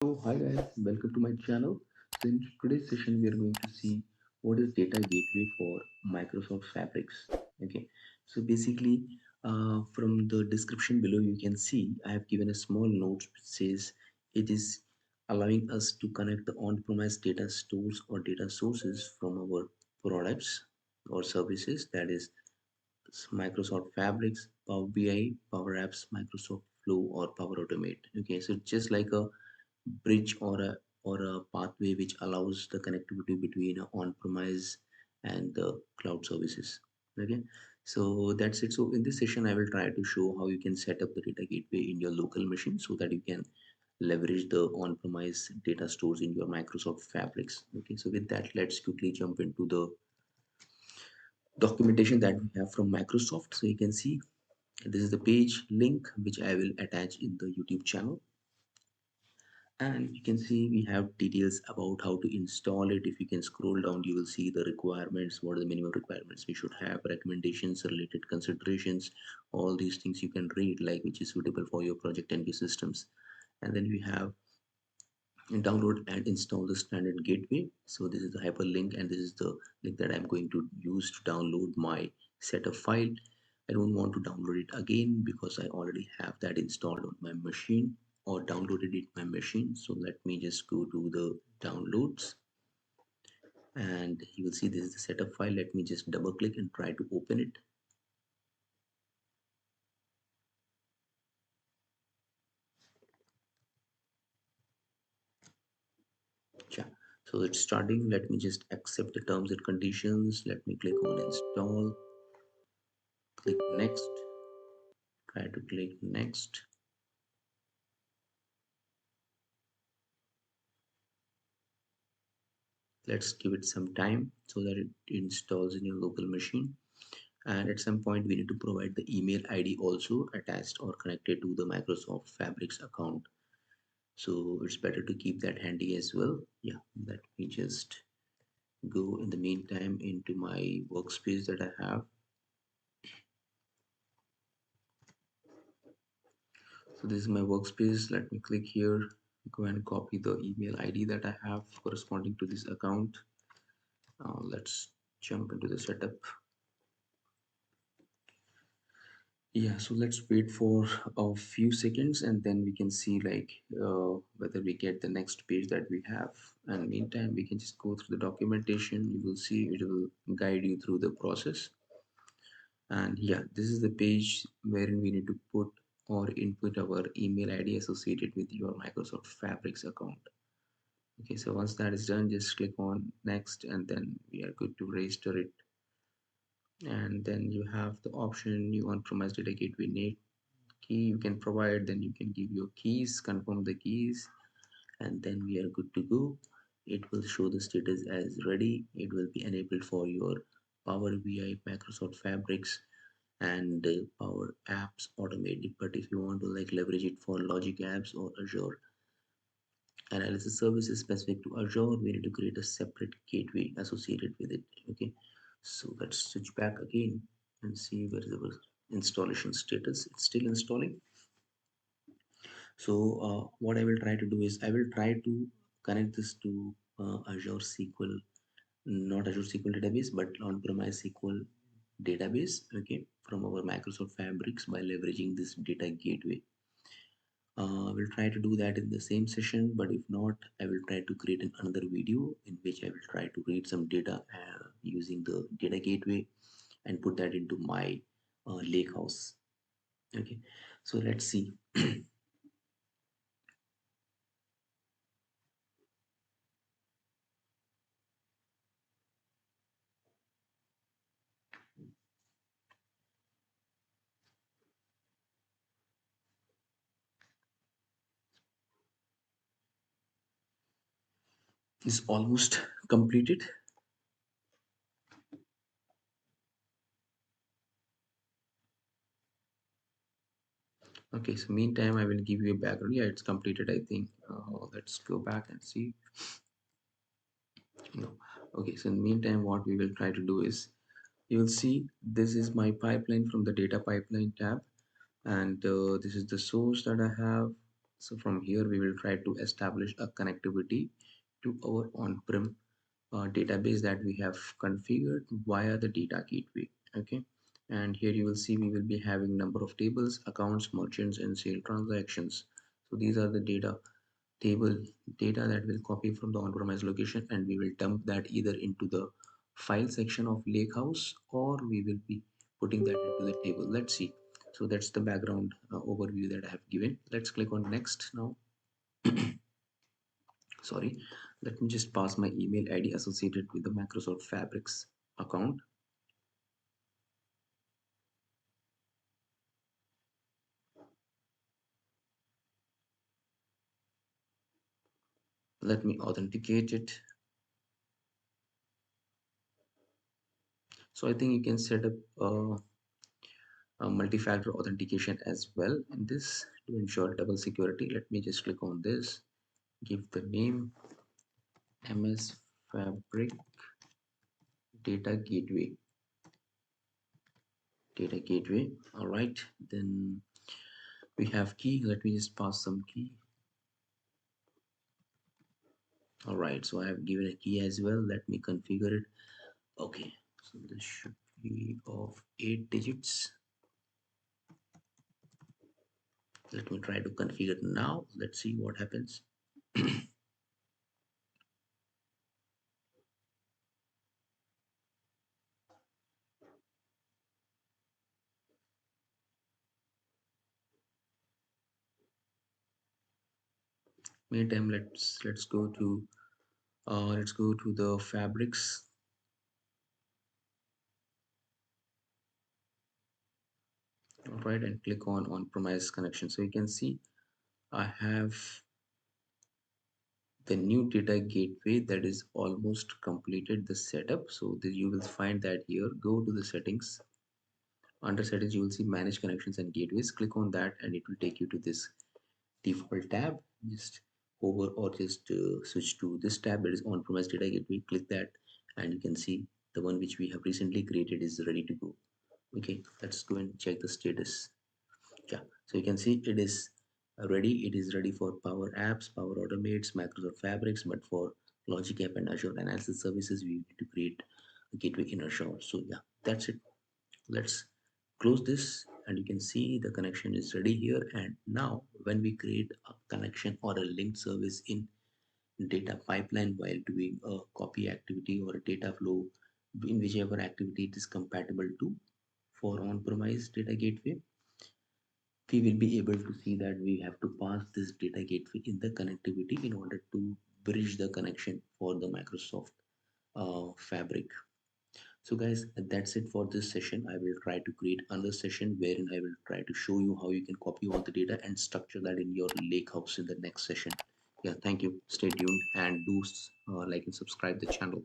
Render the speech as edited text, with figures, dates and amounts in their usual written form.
So hi guys, welcome to my channel. So in today's session, we are going to see what is data gateway for Microsoft Fabrics. Okay, so basically, from the description below, you can see I have given a small note which says it is allowing us to connect the on-premise data stores or data sources from our products or services, that is Microsoft Fabrics, Power BI, Power Apps, Microsoft Flow, or Power Automate. Okay, so just like a bridge or a pathway which allows the connectivity between a on-premise and the cloud services. Okay, so that's it. So in this session I will try to show how you can set up the data gateway in your local machine so that you can leverage the on-premise data stores in your Microsoft Fabrics. Okay, so with that, let's quickly jump into the documentation that we have from Microsoft. So you can see this is the page link which I will attach in the YouTube channel, and you can see we have details about how to install it. If you can scroll down, you will see the requirements, what are the minimum requirements we should have, recommendations, related considerations, all these things you can read, like which is suitable for your project and your systems. And then we have download and install the standard gateway. So this is the hyperlink, and this is the link that I'm going to use to download my setup file. I don't want to download it again because I already have that installed on my machine or downloaded it my machine. So let me just go to the downloads, and you will see this is the setup file. Let me just double click and try to open it. Yeah, so it's starting. Let me just accept the terms and conditions. Let me click on install, click next, try to click next. Let's give it some time so that it installs in your local machine. And at some point we need to provide the email ID also attached or connected to the Microsoft Fabrics account, so it's better to keep that handy as well. Yeah, let me just go in the meantime into my workspace that I have. So this is my workspace. Let me click here, go and copy the email ID that I have corresponding to this account. Let's jump into the setup. Yeah, so let's wait for a few seconds and then we can see like whether we get the next page that we have. And meantime, we can just go through the documentation. You will see it will guide you through the process. And yeah, this is the page wherein we need to put or input our email ID associated with your Microsoft Fabrics account. Okay, so once that is done, just click on next and then we are good to register it. And then you have the option you on premise data gateway key you can provide, then you can give your keys, confirm the keys, and then we are good to go. It will show the status as ready. It will be enabled for your Power BI, Microsoft Fabrics, and Power Apps automated. But if you want to like leverage it for Logic Apps or Azure analysis services specific to Azure, we need to create a separate gateway associated with it. Okay, so let's switch back again and see where is our installation status. It's still installing. So what I will try to do is I will try to connect this to Azure SQL, not Azure SQL database, but on-premise SQL database, okay, from our Microsoft Fabrics by leveraging this data gateway. We'll try to do that in the same session, but if not, I will try to create another video in which I will try to read some data using the data gateway and put that into my lake house. Okay, so let's see. It's almost completed. Okay, so meantime, I will give you a background. Yeah, it's completed, I think. Let's go back and see. No. Okay, so in the meantime, what we will try to do is you will see this is my pipeline from the data pipeline tab, and this is the source that I have. So from here, we will try to establish a connectivity to our on-prem database that we have configured via the data gateway. Okay, and here you will see we will be having number of tables, accounts, merchants, and sale transactions. So these are the table data that will copy from the on-premise location, and we will dump that either into the file section of Lakehouse, or we will be putting that into the table. Let's see. So that's the background overview that I have given. Let's click on next now. Sorry, let me just pass my email ID associated with the Microsoft Fabrics account. Let me authenticate it. So I think you can set up a multi-factor authentication as well in this to ensure double security. Let me just click on this, give the name MS Fabric Data Gateway. Data Gateway. All right, then we have key. Let me just pass some key. All right, so I have given a key as well. Let me configure it. Okay, so this should be of 8 digits. Let me try to configure it now. Let's see what happens. Meantime, let's go to the fabrics. All right, and click on-premise connection. So you can see I have the new data gateway that is almost completed the setup. So you will find that here. Go to the settings. Under settings, you will see manage connections and gateways. Click on that, and it will take you to this default tab. Just hover or just switch to this tab that is on-premise data gateway. Click that, and you can see the one which we have recently created is ready to go. Okay, let's go and check the status. Yeah, so you can see it is ready for Power Apps, Power Automates, Microsoft Fabrics, but for Logic App and Azure Analysis Services, we need to create a gateway in Azure. So yeah, that's it. Let's close this, and you can see the connection is ready here. And now when we create a connection or a linked service in data pipeline while doing a copy activity or a data flow in whichever activity it is compatible to for on-premise data gateway, we will be able to see that we have to pass this data gateway in the connectivity in order to bridge the connection for the Microsoft Fabric. So guys, that's it for this session. I will try to create another session wherein I will try to show you how you can copy all the data and structure that in your lakehouse in the next session. Yeah, thank you. Stay tuned and do like and subscribe the channel.